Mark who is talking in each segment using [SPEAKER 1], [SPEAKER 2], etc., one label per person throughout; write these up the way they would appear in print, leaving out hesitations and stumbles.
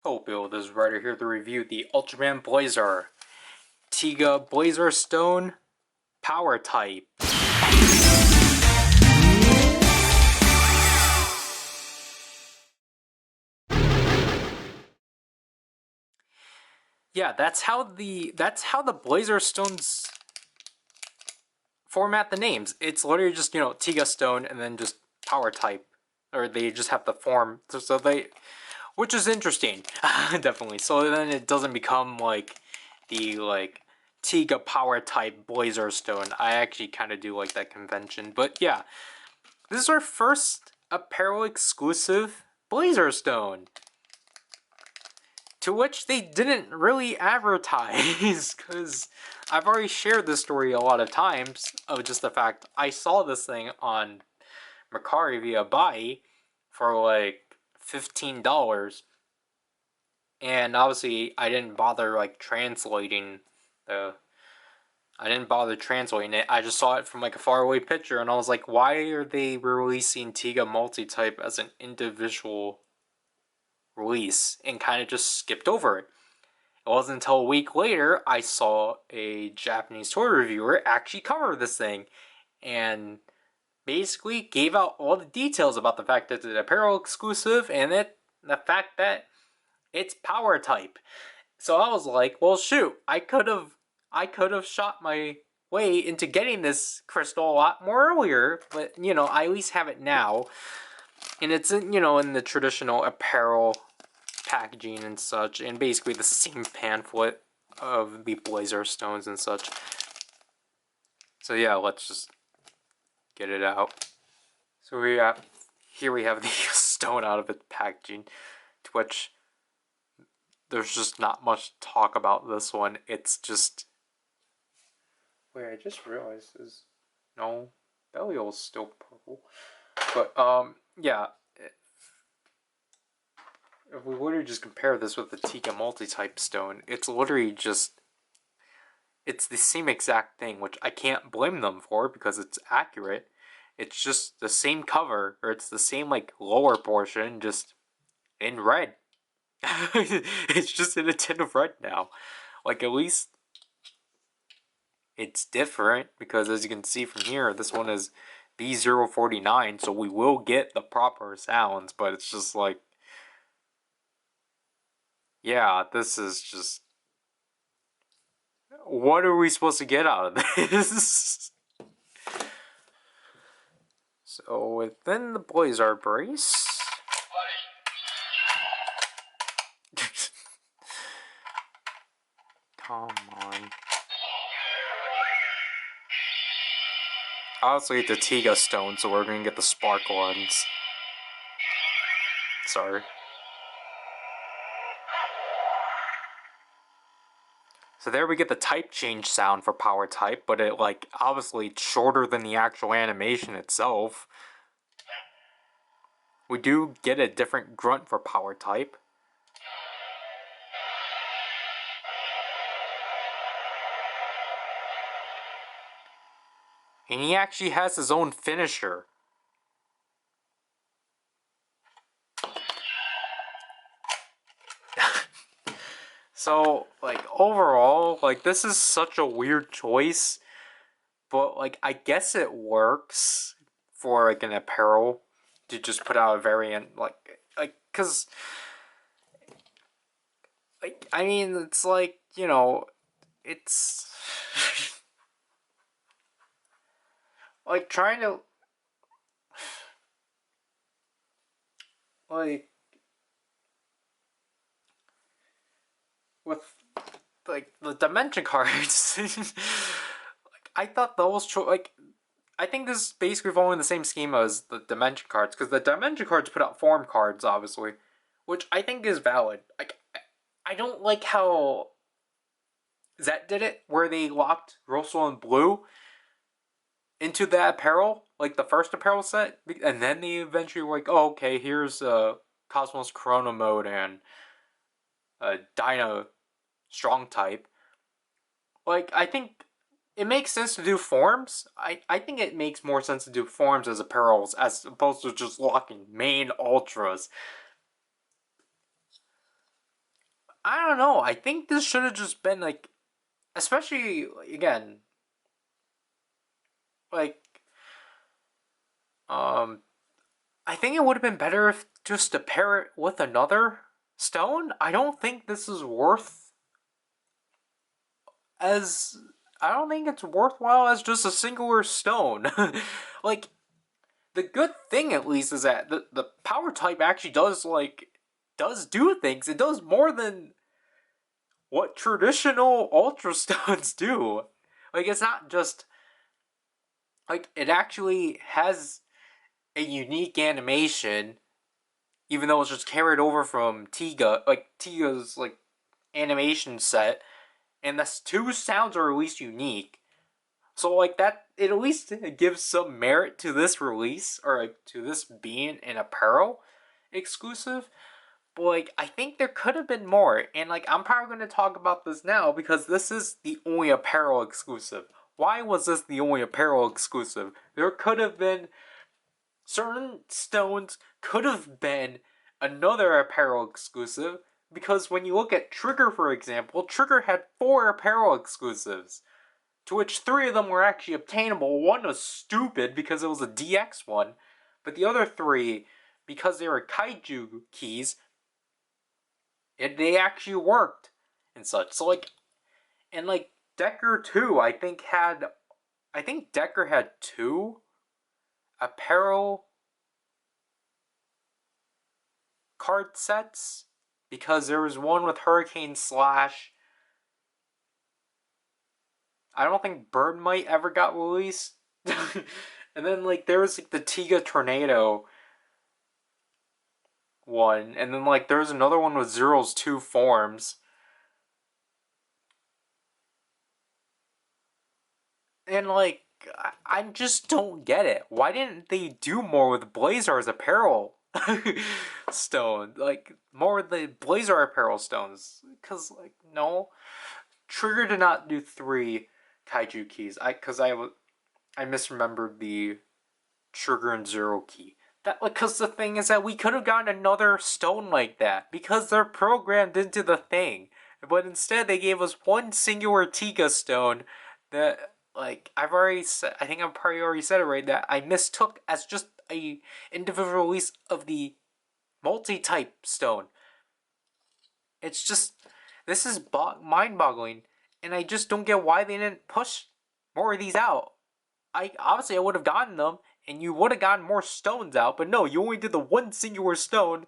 [SPEAKER 1] Hello, Bill. This is Ryder here to review the Ultraman Blazar Tiga Blazar Stone Power Type. Yeah, that's how the Blazar Stones format the names. It's literally just Tiga Stone and then just Power Type, or they just have the form. So they, which is interesting, definitely. So then it doesn't become like the Tiga Power Type Blazar Stone. I actually kind of do like that convention, but yeah. This is our first apparel exclusive Blazar Stone, to which they didn't really advertise, because I've already shared this story a lot of times of just the fact I saw this thing on Mercari via buy for like $15, and obviously I didn't bother translating the I didn't bother translating it. I just saw it from like a faraway picture, and I was like, why are they releasing Tiga Multitype as an individual release, and kind of just skipped over it. It wasn't until a week later I saw a Japanese toy reviewer actually cover this thing and basically gave out all the details about the fact that it's an apparel exclusive and the fact that it's power type. So I was like, well, shoot, I could have shot my way into getting this crystal a lot more earlier, but I at least have it now, and it's in the traditional apparel packaging and such, and basically the same pamphlet of the Blazar stones and such. So yeah, let's just get it out. So here we have the stone out of its packaging, to which there's just not much talk about this one. It's just... Wait, I just realized is... No, Belial's still purple. But, yeah. If we literally just compare this with the Tiga multi-type stone, it's literally just... It's the same exact thing, which I can't blame them for because it's accurate. It's just the same cover, or it's the same, lower portion, just in red. It's just in a tin of red now. At least it's different, because as you can see from here, this one is B049, so we will get the proper sounds, but it's just yeah, this is just... What are we supposed to get out of this? So within the Blazar brace... Come on. Obviously it's a Tiga Stone, so we're gonna get the sparkle ones. Sorry. So there we get the type change sound for power type, but it obviously it's shorter than the actual animation itself. We do get a different grunt for power type. And he actually has his own finisher. So, overall, this is such a weird choice, but, I guess it works for, an apparel to just put out a variant, cause, I mean, it's it's, trying to, with the dimension cards. I thought those I think this is basically following the same schema as the dimension cards, because the dimension cards put out form cards, obviously, which I think is valid. I don't like how Zet did it, where they locked Russell and Blue into that apparel, the first apparel set, and then they eventually were oh, okay, here's Cosmos Chrono Mode and Dyna Strong type. I think it makes sense to do forms. I think it makes more sense to do forms as apparels as opposed to just locking main ultras. I don't know. I think this should have just been like, especially again, like, um, I think it would have been better if just to pair it with another stone. I don't think this is worth as. I don't think it's worthwhile as just a singular stone. Like, the good thing at least is that the power type actually does do things. It does more than what traditional Ultra Stones do. Like, it's not just like it actually has a unique animation, even though it's just carried over from Tiga, like Tiga's like animation set, and the two sounds are at least unique. So like that, it at least gives some merit to this release, or like to this being an apparel exclusive. But like I think there could have been more, and like I'm probably going to talk about this now because this is the only apparel exclusive. Why was this the only apparel exclusive? There could have been certain stones could have been another apparel exclusive, because when you look at Trigger, for example, Trigger had 4 apparel exclusives, to which 3 of them were actually obtainable. One was stupid because it was a DX one, but the other 3, because they were kaiju keys, they actually worked and such. So like, and like Decker 2, I think Decker had 2 apparel card sets, because there was one with Hurricane Slash. I don't think Burn Might ever got released. And then like there was like the Tiga Tornado one, and then like there was another one with Zero's 2 forms. And like I just don't get it. Why didn't they do more with Blazar's apparel stone? Like more with the Blazar apparel stones? Because like no, Trigger did not do 3 kaiju keys. I misremembered the Trigger and Zero key. That because the thing is that we could have gotten another stone like that because they're programmed into the thing, but instead they gave us one singular Tiga stone that like I've already said. I think I've probably already said it right, that I mistook as just a individual release of the multi-type stone. It's just, this is mind-boggling, and I just don't get why they didn't push more of these out. I would have gotten them, and you would have gotten more stones out, but no, you only did the one singular stone,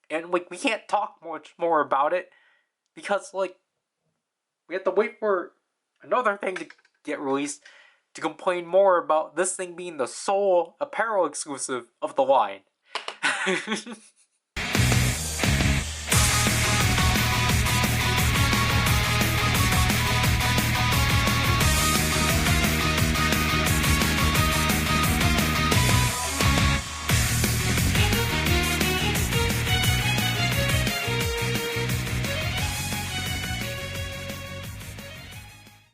[SPEAKER 1] and like we can't talk much more about it because like we have to wait for another thing to get released to complain more about this thing being the sole apparel exclusive of the line.